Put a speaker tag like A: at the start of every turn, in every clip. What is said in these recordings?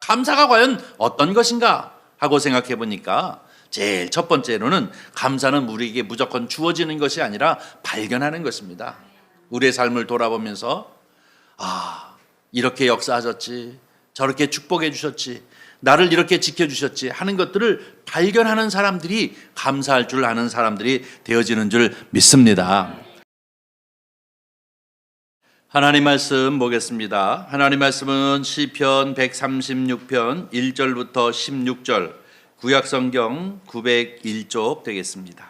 A: 감사가 과연 어떤 것인가 하고 생각해 보니까 제일 첫 번째로는 감사는 우리에게 무조건 주어지는 것이 아니라 발견하는 것입니다. 우리의 삶을 돌아보면서 이렇게 역사하셨지, 저렇게 축복해 주셨지, 나를 이렇게 지켜주셨지 하는 것들을 발견하는 사람들이 감사할 줄 아는 사람들이 되어지는 줄 믿습니다. 하나님 말씀 보겠습니다. 하나님 말씀은 시편 136편 1절부터 16절, 구약성경 901쪽 되겠습니다.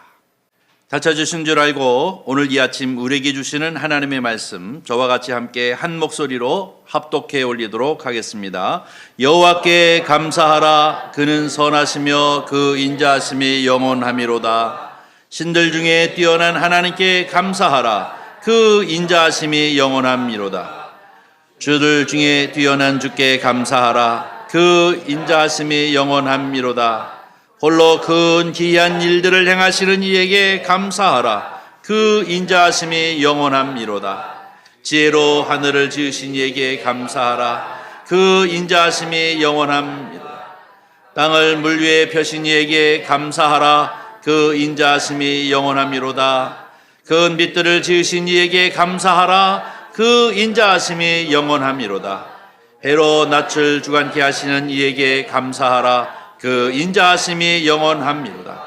A: 다 찾으신 줄 알고 오늘 이 아침 우리에게 주시는 하나님의 말씀, 저와 같이 함께 한 목소리로 합독해 올리도록 하겠습니다. 여호와께 감사하라. 그는 선하시며 그 인자하심이 영원하미로다. 신들 중에 뛰어난 하나님께 감사하라. 그 인자하심이 영원함이로다. 주들 중에 뛰어난 주께 감사하라. 그 인자하심이 영원함이로다. 홀로 큰 기이한 일들을 행하시는 이에게 감사하라. 그 인자하심이 영원함이로다. 지혜로 하늘을 지으신 이에게 감사하라. 그 인자하심이 영원함이로다. 땅을 물 위에 펴신 이에게 감사하라. 그 인자하심이 영원함이로다. 그 빛들을 지으신 이에게 감사하라. 그 인자하심이 영원함이로다. 해로 낯을 주관케 하시는 이에게 감사하라. 그 인자하심이 영원함이로다.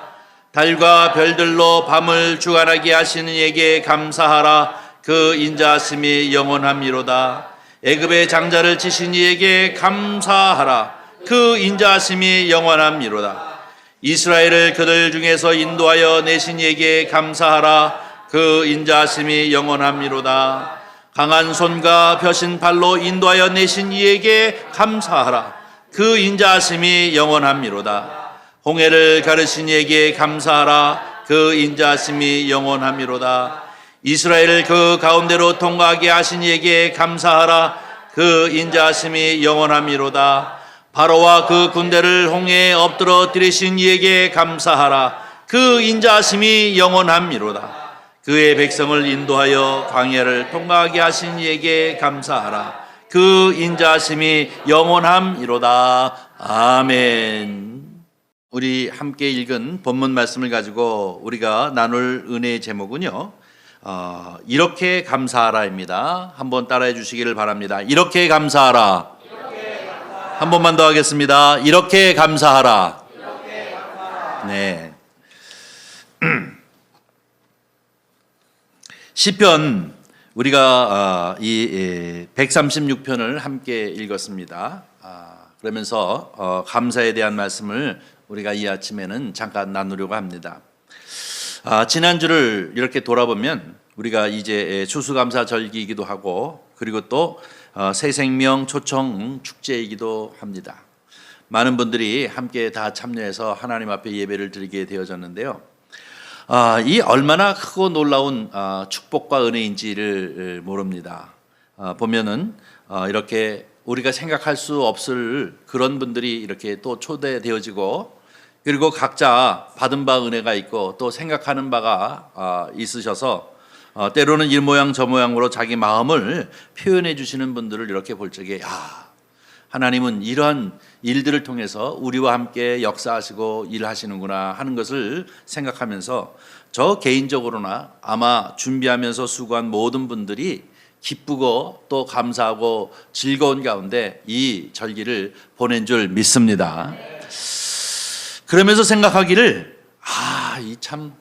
A: 달과 별들로 밤을 주관하게 하시는 이에게 감사하라. 그 인자하심이 영원함이로다. 애굽의 장자를 치신 이에게 감사하라. 그 인자하심이 영원함이로다. 이스라엘을 그들 중에서 인도하여 내신 이에게 감사하라. 그 인자하심이 영원함이로다. 강한 손과 펴신 발로 인도하여 내신 이에게 감사하라. 그 인자하심이 영원함이로다. 홍해를 가르신 이에게 감사하라. 그 인자하심이 영원함이로다. 이스라엘을 그 가운데로 통과하게 하신 이에게 감사하라. 그 인자하심이 영원함이로다. 바로와 그 군대를 홍해에 엎드러 들이신 이에게 감사하라. 그 인자하심이 영원함이로다. 그의 백성을 인도하여 광야를 통과하게 하신 이에게 감사하라. 그 인자하심이 영원함이로다. 아멘. 우리 함께 읽은 본문 말씀을 가지고 우리가 나눌 은혜의 제목은요, 이렇게 감사하라입니다. 한번 따라해 주시기를 바랍니다. 이렇게 감사하라. 한 번만 더 하겠습니다. 이렇게 감사하라. 네. 시편 우리가 이 136편을 함께 읽었습니다. 그러면서 감사에 대한 말씀을 우리가 이 아침에는 잠깐 나누려고 합니다. 지난주를 이렇게 돌아보면 우리가 이제 추수감사절기이기도 하고, 그리고 또 새생명 초청 축제이기도 합니다. 많은 분들이 함께 다 참여해서 하나님 앞에 예배를 드리게 되어졌는데요. 이 얼마나 크고 놀라운 축복과 은혜인지를 모릅니다. 보면은 이렇게 우리가 생각할 수 없을 그런 분들이 이렇게 또 초대되어지고, 그리고 각자 받은 바 은혜가 있고 또 생각하는 바가 있으셔서 때로는 이 모양 저 모양으로 자기 마음을 표현해 주시는 분들을 이렇게 볼 적에, 하나님은 이러한 일들을 통해서 우리와 함께 역사하시고 일하시는구나 하는 것을 생각하면서 저 개인적으로나 아마 준비하면서 수고한 모든 분들이 기쁘고 또 감사하고 즐거운 가운데 이 절기를 보낸 줄 믿습니다. 그러면서 생각하기를, 이 참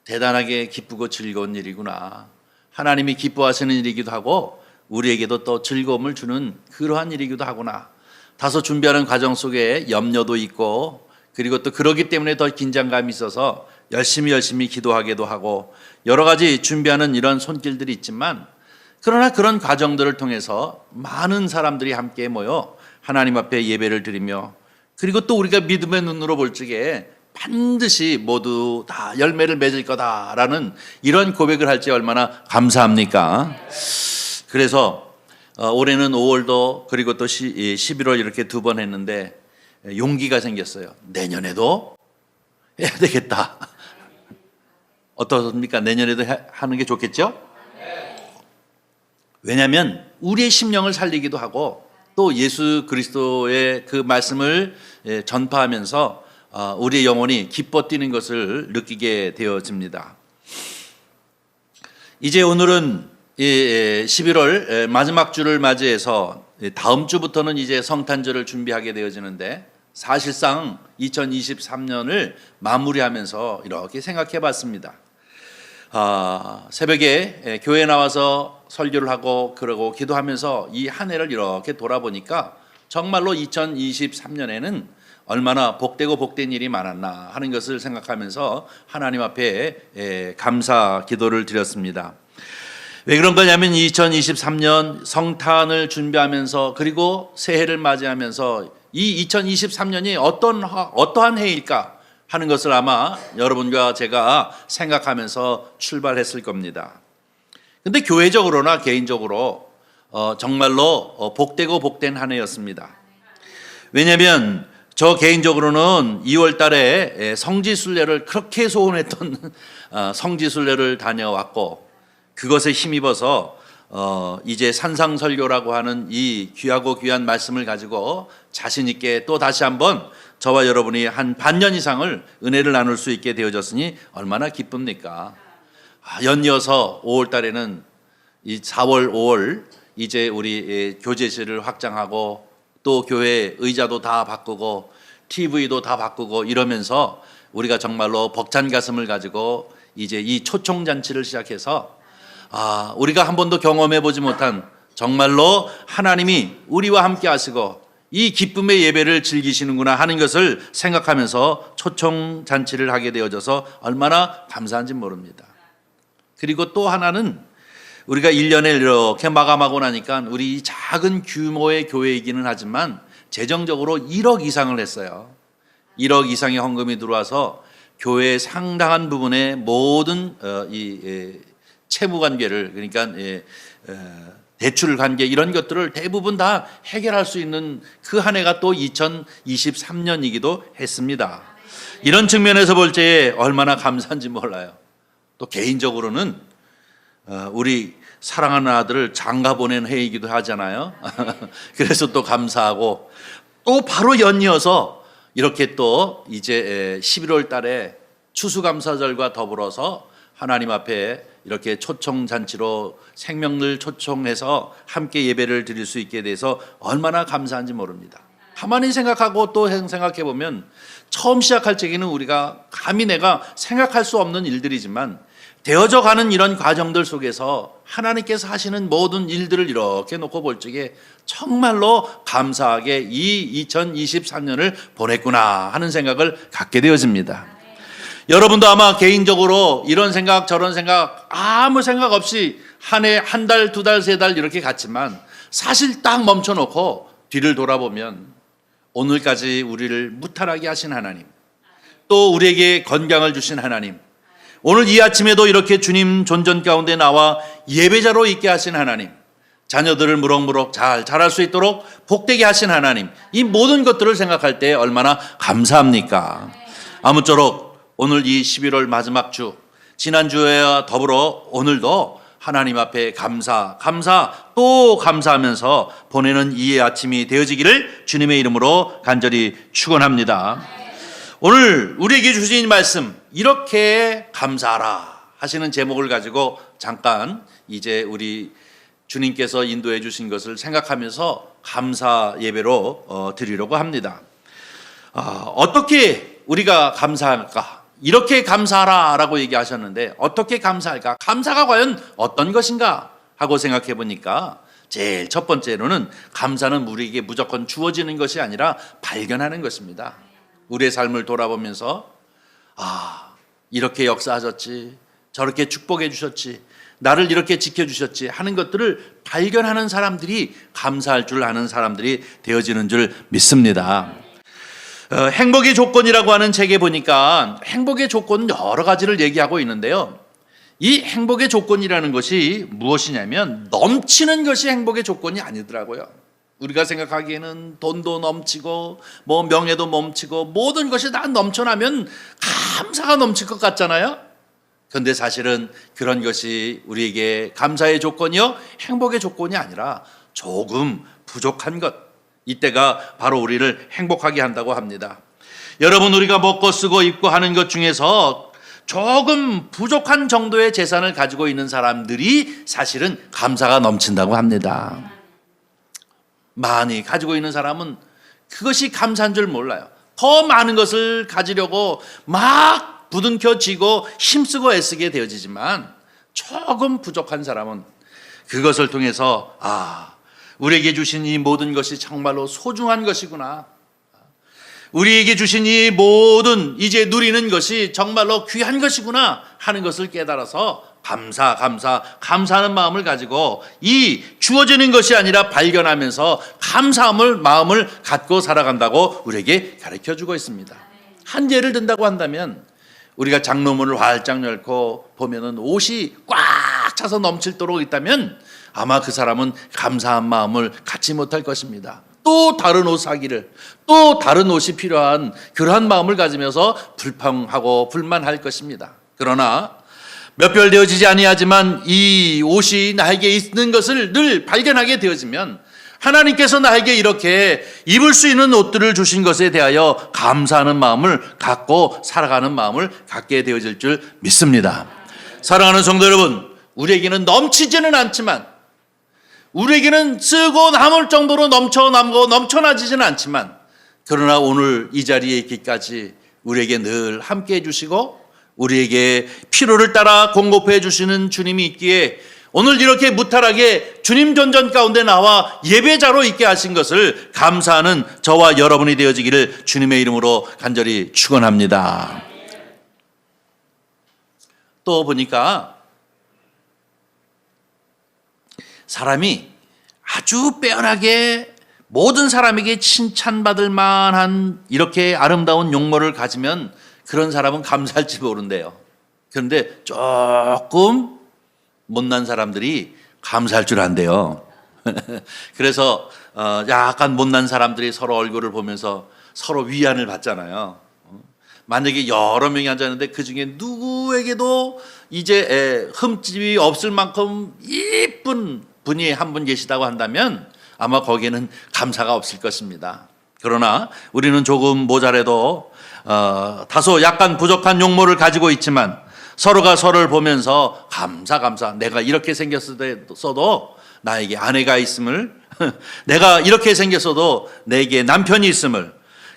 A: 대단하게 기쁘고 즐거운 일이구나. 하나님이 기뻐하시는 일이기도 하고 우리에게도 또 즐거움을 주는 그러한 일이기도 하구나. 다소 준비하는 과정 속에 염려도 있고, 그리고 또 그러기 때문에 더 긴장감이 있어서 열심히 기도하기도 하고, 여러 가지 준비하는 이런 손길들이 있지만, 그러나 그런 과정들을 통해서 많은 사람들이 함께 모여 하나님 앞에 예배를 드리며, 그리고 또 우리가 믿음의 눈으로 볼 적에 반드시 모두 다 열매를 맺을 거다라는 이런 고백을 할 때 얼마나 감사합니까? 그래서 올해는 5월도 그리고 또 11월 이렇게 두 번 했는데 용기가 생겼어요. 내년에도 해야 되겠다. 어떻습니까? 내년에도 하는 게 좋겠죠? 왜냐하면 우리의 심령을 살리기도 하고 또 예수 그리스도의 그 말씀을 전파하면서 우리의 영혼이 기뻐 뛰는 것을 느끼게 되어집니다. 이제 오늘은 11월 마지막 주를 맞이해서 다음 주부터는 이제 성탄절을 준비하게 되어지는데, 사실상 2023년을 마무리하면서 이렇게 생각해 봤습니다. 새벽에 교회에 나와서 설교를 하고 그러고 기도하면서 이 한 해를 이렇게 돌아보니까 정말로 2023년에는 얼마나 복되고 복된 일이 많았나 하는 것을 생각하면서 하나님 앞에 감사 기도를 드렸습니다. 왜 그런 거냐면 2023년 성탄을 준비하면서 그리고 새해를 맞이하면서 이 2023년이 어떠한 해일까 하는 것을 아마 여러분과 제가 생각하면서 출발했을 겁니다. 근데 교회적으로나 개인적으로 정말로 복되고 복된 한 해였습니다. 왜냐하면 저 개인적으로는 2월 달에 성지순례를 그렇게 소원했던 성지순례를 다녀왔고, 그것에 힘입어서 이제 산상설교라고 하는 이 귀하고 귀한 말씀을 가지고 자신 있게 또 다시 한번 저와 여러분이 한 반년 이상을 은혜를 나눌 수 있게 되어졌으니 얼마나 기쁩니까? 연이어서 5월 달에는 이 4월, 5월 이제 우리 교제실을 확장하고 또 교회 의자도 다 바꾸고 TV도 다 바꾸고 이러면서 우리가 정말로 벅찬 가슴을 가지고 이제 이 초청잔치를 시작해서 우리가 한 번도 경험해 보지 못한 정말로 하나님이 우리와 함께 하시고 이 기쁨의 예배를 즐기시는구나 하는 것을 생각하면서 초청잔치를 하게 되어져서 얼마나 감사한지 모릅니다. 그리고 또 하나는 우리가 1년을 이렇게 마감하고 나니까 우리 작은 규모의 교회이기는 하지만 재정적으로 1억 이상을 했어요. 1억 이상의 헌금이 들어와서 교회의 상당한 부분의 모든 이 채무 관계를, 그러니까 대출 관계 이런 것들을 대부분 다 해결할 수 있는 그 한 해가 또 2023년이기도 했습니다. 이런 측면에서 볼 때 얼마나 감사한지 몰라요. 또 개인적으로는 우리 사랑하는 아들을 장가 보낸 해이기도 하잖아요. 그래서 또 감사하고, 또 바로 연이어서 이렇게 또 이제 11월 달에 추수감사절과 더불어서 하나님 앞에 이렇게 초청잔치로 생명을 초청해서 함께 예배를 드릴 수 있게 돼서 얼마나 감사한지 모릅니다. 가만히 생각하고 또 생각해 보면 처음 시작할 적에는 우리가 감히 내가 생각할 수 없는 일들이지만 되어져 가는 이런 과정들 속에서 하나님께서 하시는 모든 일들을 이렇게 놓고 볼 적에 정말로 감사하게 이 2023년을 보냈구나 하는 생각을 갖게 되어집니다. 여러분도 아마 개인적으로 이런 생각 저런 생각 아무 생각 없이 한 해, 한 달, 두 달, 세 달 이렇게 갔지만 사실 딱 멈춰놓고 뒤를 돌아보면 오늘까지 우리를 무탈하게 하신 하나님, 또 우리에게 건강을 주신 하나님, 오늘 이 아침에도 이렇게 주님 존전 가운데 나와 예배자로 있게 하신 하나님, 자녀들을 무럭무럭 잘 자랄 수 있도록 복되게 하신 하나님, 이 모든 것들을 생각할 때 얼마나 감사합니까? 아무쪼록 오늘 이 11월 마지막 주, 지난주와 더불어 오늘도 하나님 앞에 감사 또 감사하면서 보내는 이 아침이 되어지기를 주님의 이름으로 간절히 축원합니다. 오늘 우리에게 주신 말씀, 이렇게 감사하라 하시는 제목을 가지고 잠깐 이제 우리 주님께서 인도해 주신 것을 생각하면서 감사 예배로 드리려고 합니다. 어떻게 우리가 감사할까? 이렇게 감사하라라고 얘기하셨는데 어떻게 감사할까? 감사가 과연 어떤 것인가 하고 생각해 보니까 제일 첫 번째로는 감사는 우리에게 무조건 주어지는 것이 아니라 발견하는 것입니다. 우리의 삶을 돌아보면서 이렇게 역사하셨지, 저렇게 축복해 주셨지, 나를 이렇게 지켜주셨지 하는 것들을 발견하는 사람들이 감사할 줄 아는 사람들이 되어지는 줄 믿습니다. 행복의 조건이라고 하는 책에 보니까 행복의 조건은 여러 가지를 얘기하고 있는데요. 이 행복의 조건이라는 것이 무엇이냐면 넘치는 것이 행복의 조건이 아니더라고요. 우리가 생각하기에는 돈도 넘치고 뭐 명예도 넘치고 모든 것이 다 넘쳐나면 감사가 넘칠 것 같잖아요. 그런데 사실은 그런 것이 우리에게 감사의 조건이요 행복의 조건이 아니라 조금 부족한 것, 이때가 바로 우리를 행복하게 한다고 합니다. 여러분, 우리가 먹고 쓰고 입고 하는 것 중에서 조금 부족한 정도의 재산을 가지고 있는 사람들이 사실은 감사가 넘친다고 합니다. 많이 가지고 있는 사람은 그것이 감사한 줄 몰라요. 더 많은 것을 가지려고 막 부둥켜쥐고 힘쓰고 애쓰게 되어지지만, 조금 부족한 사람은 그것을 통해서 우리에게 주신 이 모든 것이 정말로 소중한 것이구나, 우리에게 주신 이 모든 이제 누리는 것이 정말로 귀한 것이구나 하는 것을 깨달아서 감사하는 마음을 가지고, 이 주어지는 것이 아니라 발견하면서 마음을 갖고 살아간다고 우리에게 가르쳐주고 있습니다. 한 예를 든다고 한다면, 우리가 장로문을 활짝 열고 보면은 옷이 꽉 차서 넘칠도록 있다면 아마 그 사람은 감사한 마음을 갖지 못할 것입니다. 또 다른 옷 사기를, 또 다른 옷이 필요한 그러한 마음을 가지면서 불평하고 불만할 것입니다. 그러나 몇 별 되어지지 아니하지만 이 옷이 나에게 있는 것을 늘 발견하게 되어지면, 하나님께서 나에게 이렇게 입을 수 있는 옷들을 주신 것에 대하여 감사하는 마음을 갖고 살아가는 마음을 갖게 되어질 줄 믿습니다. 사랑하는 성도 여러분, 우리에게는 넘치지는 않지만, 우리에게는 쓰고 남을 정도로 넘쳐나지는 않지만, 그러나 오늘 이 자리에 있기까지 우리에게 늘 함께 해주시고 우리에게 필요를 따라 공급해 주시는 주님이 있기에, 오늘 이렇게 무탈하게 주님 전전 가운데 나와 예배자로 있게 하신 것을 감사하는 저와 여러분이 되어지기를 주님의 이름으로 간절히 축원합니다. 또 보니까 사람이 아주 빼어나게 모든 사람에게 칭찬받을 만한 이렇게 아름다운 용모를 가지면 그런 사람은 감사할지 모른대요. 그런데 조금 못난 사람들이 감사할 줄 안대요. 그래서 약간 못난 사람들이 서로 얼굴을 보면서 서로 위안을 받잖아요. 만약에 여러 명이 앉았는데 그 중에 누구에게도 이제 흠집이 없을 만큼 이쁜 분이 한 분 계시다고 한다면 아마 거기에는 감사가 없을 것입니다. 그러나 우리는 조금 모자라도 다소 약간 부족한 용모를 가지고 있지만, 서로가 서로를 보면서 감사 내가 이렇게 생겼어도 나에게 아내가 있음을, 내가 이렇게 생겼어도 내게 남편이 있음을,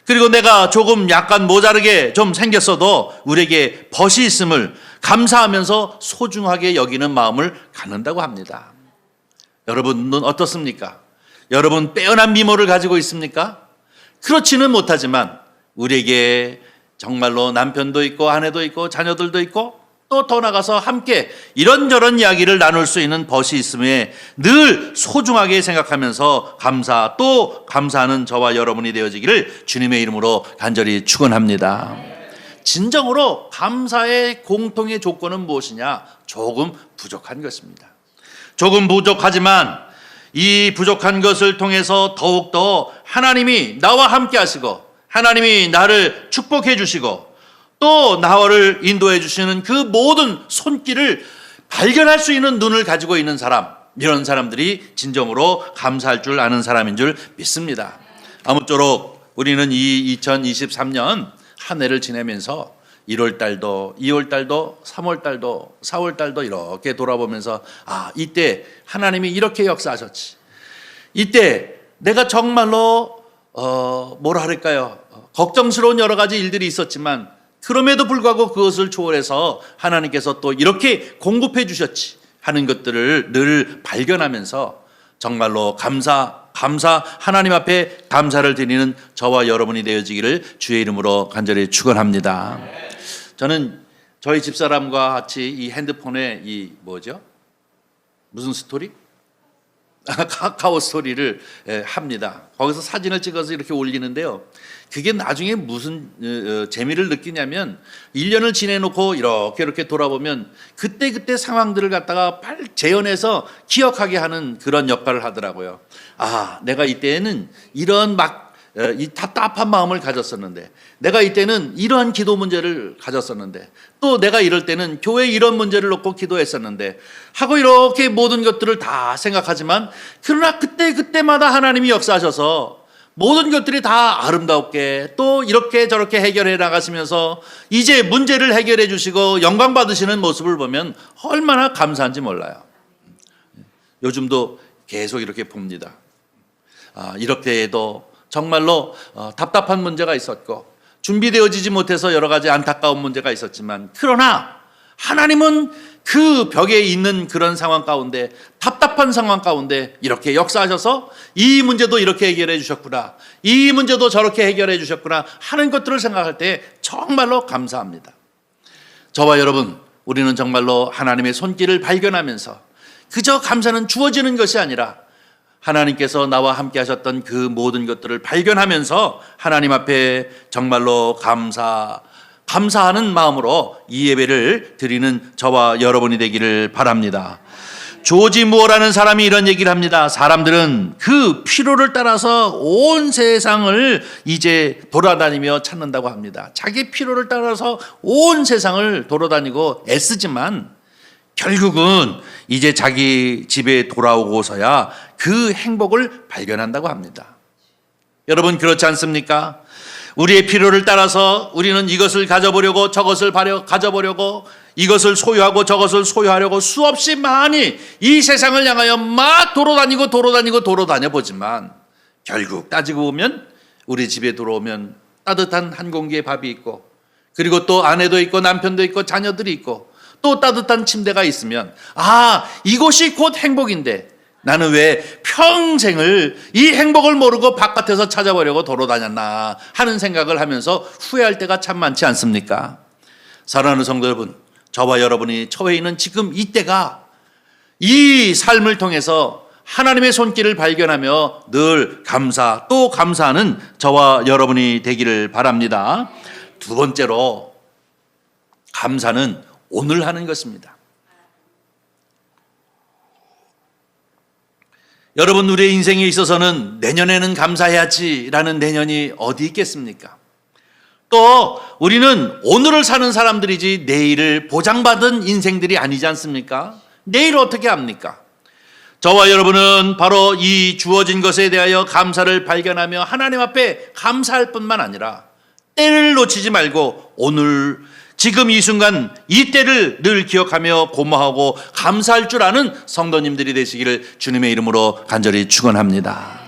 A: 그리고 내가 조금 약간 모자르게 좀 생겼어도 우리에게 벗이 있음을 감사하면서 소중하게 여기는 마음을 갖는다고 합니다. 여러분은 어떻습니까? 여러분 빼어난 미모를 가지고 있습니까? 그렇지는 못하지만 우리에게 정말로 남편도 있고 아내도 있고 자녀들도 있고 또 더 나가서 함께 이런저런 이야기를 나눌 수 있는 벗이 있음에 늘 소중하게 생각하면서 감사하는 저와 여러분이 되어지기를 주님의 이름으로 간절히 축원합니다. 진정으로 감사의 공통의 조건은 무엇이냐? 조금 부족한 것입니다. 조금 부족하지만 이 부족한 것을 통해서 더욱더 하나님이 나와 함께 하시고 하나님이 나를 축복해 주시고 또 나를 인도해 주시는 그 모든 손길을 발견할 수 있는 눈을 가지고 있는 사람, 이런 사람들이 진정으로 감사할 줄 아는 사람인 줄 믿습니다. 아무쪼록 우리는 이 2023년 한 해를 지내면서 1월 달도, 2월 달도, 3월 달도, 4월 달도 이렇게 돌아보면서 이때 하나님이 이렇게 역사하셨지. 이때 내가 정말로 걱정스러운 여러 가지 일들이 있었지만 그럼에도 불구하고 그것을 초월해서 하나님께서 또 이렇게 공급해 주셨지 하는 것들을 늘 발견하면서 정말로 하나님 앞에 감사를 드리는 저와 여러분이 되어지기를 주의 이름으로 간절히 축원합니다. 저는 저희 집사람과 같이 이 핸드폰에 무슨 스토리? 카카오 스토리를 합니다. 거기서 사진을 찍어서 이렇게 올리는데요. 그게 나중에 무슨 재미를 느끼냐면 1년을 지내놓고 이렇게 돌아보면 그때 상황들을 갖다가 재현해서 기억하게 하는 그런 역할을 하더라고요. 내가 이때에는 이런 이 답답한 마음을 가졌었는데, 내가 이때는 이러한 기도 문제를 가졌었는데, 또 내가 이럴 때는 교회 이런 문제를 놓고 기도했었는데 하고 이렇게 모든 것들을 다 생각하지만, 그러나 그때마다 하나님이 역사하셔서 모든 것들이 다 아름답게 또 이렇게 저렇게 해결해 나가시면서 이제 문제를 해결해 주시고 영광 받으시는 모습을 보면 얼마나 감사한지 몰라요. 요즘도 계속 이렇게 봅니다. 이렇게도 정말로 답답한 문제가 있었고 준비되어지지 못해서 여러 가지 안타까운 문제가 있었지만, 그러나 하나님은 그 벽에 있는 그런 상황 가운데, 답답한 상황 가운데 이렇게 역사하셔서 이 문제도 이렇게 해결해 주셨구나, 이 문제도 저렇게 해결해 주셨구나 하는 것들을 생각할 때 정말로 감사합니다. 저와 여러분, 우리는 정말로 하나님의 손길을 발견하면서 그저 감사는 주어지는 것이 아니라 하나님께서 나와 함께 하셨던 그 모든 것들을 발견하면서 하나님 앞에 정말로 감사하는 마음으로 이 예배를 드리는 저와 여러분이 되기를 바랍니다. 조지 무어라는 사람이 이런 얘기를 합니다. 사람들은 그 필요를 따라서 온 세상을 이제 돌아다니며 찾는다고 합니다. 자기 필요를 따라서 온 세상을 돌아다니고 애쓰지만 결국은 이제 자기 집에 돌아오고서야 그 행복을 발견한다고 합니다. 여러분, 그렇지 않습니까? 우리의 필요를 따라서 우리는 이것을 가져보려고 저것을 가져보려고, 이것을 소유하고 저것을 소유하려고 수없이 많이 이 세상을 향하여 막 돌아다녀 보지만 결국 따지고 보면 우리 집에 들어오면 따뜻한 한 공기의 밥이 있고, 그리고 또 아내도 있고 남편도 있고 자녀들이 있고 또 따뜻한 침대가 있으면, 이것이 곧 행복인데 나는 왜 평생을 이 행복을 모르고 바깥에서 찾아보려고 돌아다녔나 하는 생각을 하면서 후회할 때가 참 많지 않습니까? 사랑하는 성도 여러분, 저와 여러분이 처해 있는 지금 이때가 이 삶을 통해서 하나님의 손길을 발견하며 늘 또 감사하는 저와 여러분이 되기를 바랍니다. 두 번째로, 감사는 오늘 하는 것입니다. 여러분, 우리의 인생에 있어서는 내년에는 감사해야지라는 내년이 어디 있겠습니까? 또 우리는 오늘을 사는 사람들이지 내일을 보장받은 인생들이 아니지 않습니까? 내일 어떻게 합니까? 저와 여러분은 바로 이 주어진 것에 대하여 감사를 발견하며 하나님 앞에 감사할 뿐만 아니라 때를 놓치지 말고 오늘 지금 이 순간 이 때를 늘 기억하며 고마워하고 감사할 줄 아는 성도님들이 되시기를 주님의 이름으로 간절히 축원합니다.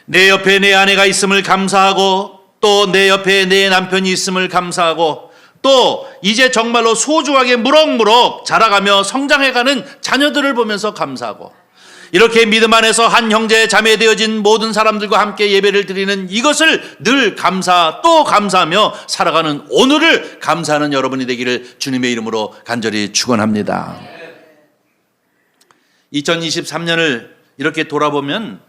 A: 내 옆에 내 아내가 있음을 감사하고, 또 내 옆에 내 남편이 있음을 감사하고, 또 이제 정말로 소중하게 무럭무럭 자라가며 성장해가는 자녀들을 보면서 감사하고, 이렇게 믿음 안에서 한 형제 자매 되어진 모든 사람들과 함께 예배를 드리는 이것을 늘 또 감사하며 살아가는 오늘을 감사하는 여러분이 되기를 주님의 이름으로 간절히 축원합니다. 2023년을 이렇게 돌아보면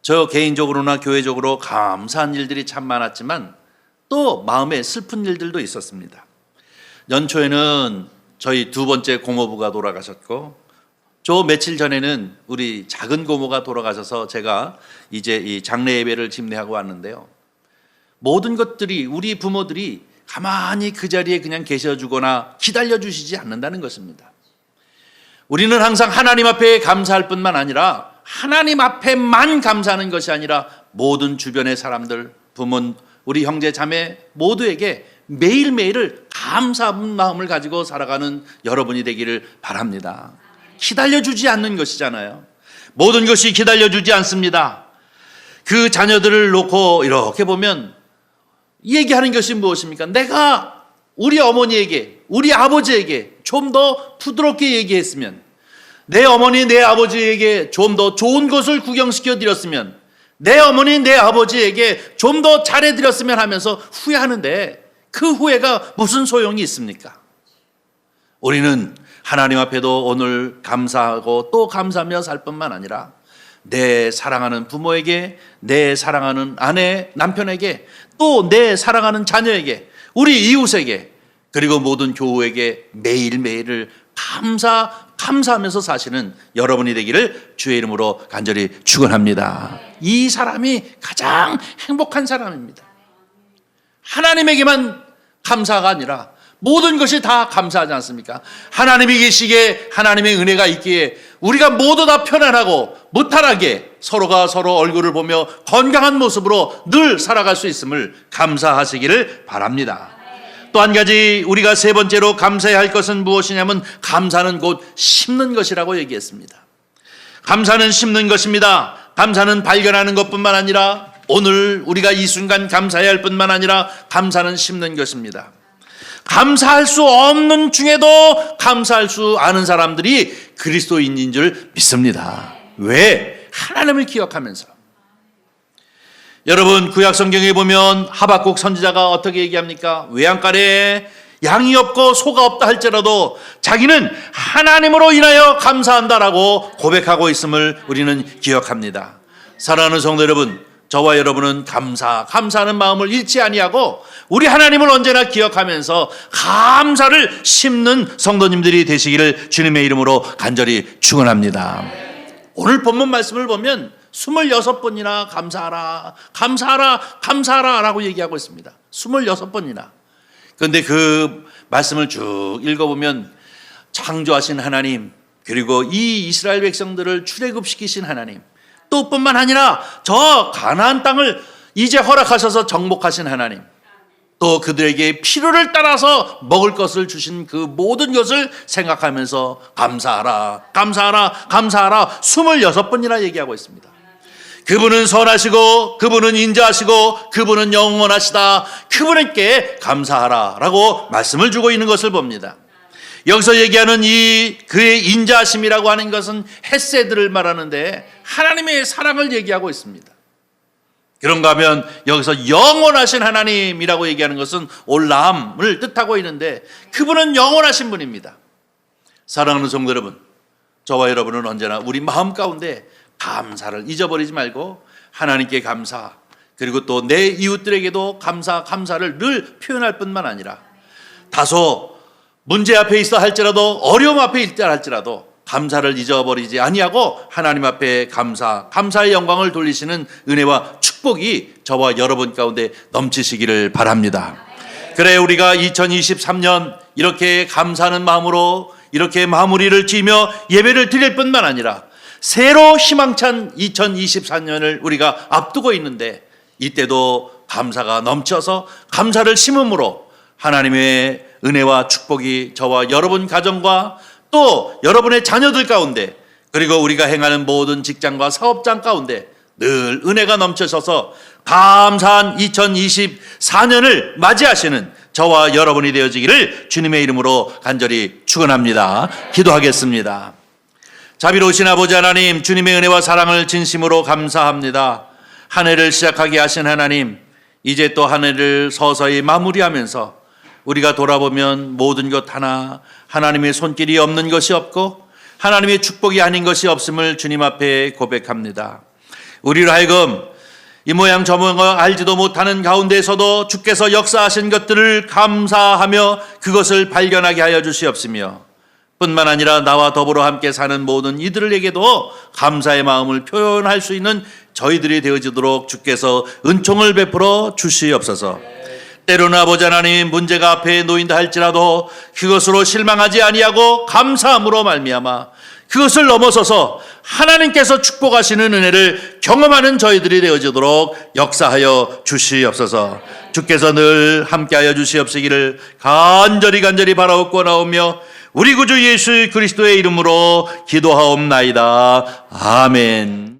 A: 저 개인적으로나 교회적으로 감사한 일들이 참 많았지만 또 마음에 슬픈 일들도 있었습니다. 연초에는 저희 두 번째 고모부가 돌아가셨고, 저 며칠 전에는 우리 작은 고모가 돌아가셔서 제가 이제 이 장례 예배를 집례하고 왔는데요. 모든 것들이, 우리 부모들이 가만히 그 자리에 그냥 계셔주거나 기다려주시지 않는다는 것입니다. 우리는 항상 하나님 앞에 감사할 뿐만 아니라 하나님 앞에만 감사하는 것이 아니라 모든 주변의 사람들, 부모, 우리 형제 자매 모두에게 매일매일을 감사한 마음을 가지고 살아가는 여러분이 되기를 바랍니다. 기다려주지 않는 것이잖아요. 모든 것이 기다려주지 않습니다. 그 자녀들을 놓고 이렇게 보면 얘기하는 것이 무엇입니까? 내가 우리 어머니에게, 우리 아버지에게 좀 더 부드럽게 얘기했으면, 내 어머니, 내 아버지에게 좀 더 좋은 것을 구경시켜 드렸으면, 내 어머니, 내 아버지에게 좀 더 잘해드렸으면 하면서 후회하는데 그 후회가 무슨 소용이 있습니까? 우리는 하나님 앞에도 오늘 감사하고 또 감사하며 살 뿐만 아니라 내 사랑하는 부모에게, 내 사랑하는 아내, 남편에게, 또 내 사랑하는 자녀에게, 우리 이웃에게, 그리고 모든 교우에게 매일매일을 감사하면서 사시는 여러분이 되기를 주의 이름으로 간절히 축원합니다. 이 사람이 가장 행복한 사람입니다. 하나님에게만 감사가 아니라 모든 것이 다 감사하지 않습니까? 하나님이 계시기에, 하나님의 은혜가 있기에 우리가 모두 다 편안하고 무탈하게 서로가 서로 얼굴을 보며 건강한 모습으로 늘 살아갈 수 있음을 감사하시기를 바랍니다. 또 한 가지 우리가 세 번째로 감사해야 할 것은 무엇이냐면 감사는 곧 심는 것이라고 얘기했습니다. 감사는 심는 것입니다. 감사는 발견하는 것뿐만 아니라 오늘 우리가 이 순간 감사해야 할 뿐만 아니라 감사는 심는 것입니다. 감사할 수 없는 중에도 감사할 수 아는 사람들이 그리스도인인 줄 믿습니다. 왜? 하나님을 기억하면서. 여러분, 구약 성경에 보면 하박국 선지자가 어떻게 얘기합니까? 외양간에 양이 없고 소가 없다 할지라도 자기는 하나님으로 인하여 감사한다라고 고백하고 있음을 우리는 기억합니다. 사랑하는 성도 여러분, 저와 여러분은 감사하는 마음을 잃지 아니하고 우리 하나님을 언제나 기억하면서 감사를 심는 성도님들이 되시기를 주님의 이름으로 간절히 축원합니다. 오늘 본문 말씀을 보면 26번이나 감사하라 라고 얘기하고 있습니다. 26번이나. 그런데 그 말씀을 쭉 읽어보면 창조하신 하나님, 그리고 이 이스라엘 백성들을 출애굽시키신 하나님, 또 뿐만 아니라 저 가나안 땅을 이제 허락하셔서 정복하신 하나님, 또 그들에게 필요를 따라서 먹을 것을 주신 그 모든 것을 생각하면서 감사하라 26번이나 얘기하고 있습니다. 그분은 선하시고 그분은 인자하시고 그분은 영원하시다, 그분께 감사하라 라고 말씀을 주고 있는 것을 봅니다. 여기서 얘기하는 이 그의 인자하심이라고 하는 것은 헤세드를 말하는데 하나님의 사랑을 얘기하고 있습니다. 그런가 하면 여기서 영원하신 하나님이라고 얘기하는 것은 올람을 뜻하고 있는데 그분은 영원하신 분입니다. 사랑하는 성도 여러분, 저와 여러분은 언제나 우리 마음 가운데 감사를 잊어버리지 말고 하나님께 감사, 그리고 또 내 이웃들에게도 감사를 늘 표현할 뿐만 아니라 다소 문제 앞에 있어 할지라도, 어려움 앞에 있다 할지라도 감사를 잊어버리지 아니하고 하나님 앞에 감사의 영광을 돌리시는 은혜와 축복이 저와 여러분 가운데 넘치시기를 바랍니다. 그래, 우리가 2023년 이렇게 감사하는 마음으로 이렇게 마무리를 지으며 예배를 드릴 뿐만 아니라 새로 희망찬 2024년을 우리가 앞두고 있는데 이때도 감사가 넘쳐서 감사를 심음으로 하나님의 은혜와 축복이 저와 여러분 가정과 또 여러분의 자녀들 가운데, 그리고 우리가 행하는 모든 직장과 사업장 가운데 늘 은혜가 넘쳐서서 감사한 2024년을 맞이하시는 저와 여러분이 되어지기를 주님의 이름으로 간절히 축원합니다. 기도하겠습니다. 자비로우신 아버지 하나님, 주님의 은혜와 사랑을 진심으로 감사합니다. 한 해를 시작하게 하신 하나님, 이제 또 한 해를 서서히 마무리하면서 우리가 돌아보면 모든 것 하나 하나님의 손길이 없는 것이 없고 하나님의 축복이 아닌 것이 없음을 주님 앞에 고백합니다. 우리로 하여금 이 모양 저 모양 알지도 못하는 가운데에서도 주께서 역사하신 것들을 감사하며 그것을 발견하게 하여 주시옵시며, 뿐만 아니라 나와 더불어 함께 사는 모든 이들에게도 감사의 마음을 표현할 수 있는 저희들이 되어지도록 주께서 은총을 베풀어 주시옵소서. 때로는 아버지 하나님, 문제가 앞에 놓인다 할지라도 그것으로 실망하지 아니하고 감사함으로 말미암아 그것을 넘어서서 하나님께서 축복하시는 은혜를 경험하는 저희들이 되어지도록 역사하여 주시옵소서. 주께서 늘 함께하여 주시옵시기를 간절히 바라옵고 나오며 우리 구주 예수 그리스도의 이름으로 기도하옵나이다. 아멘.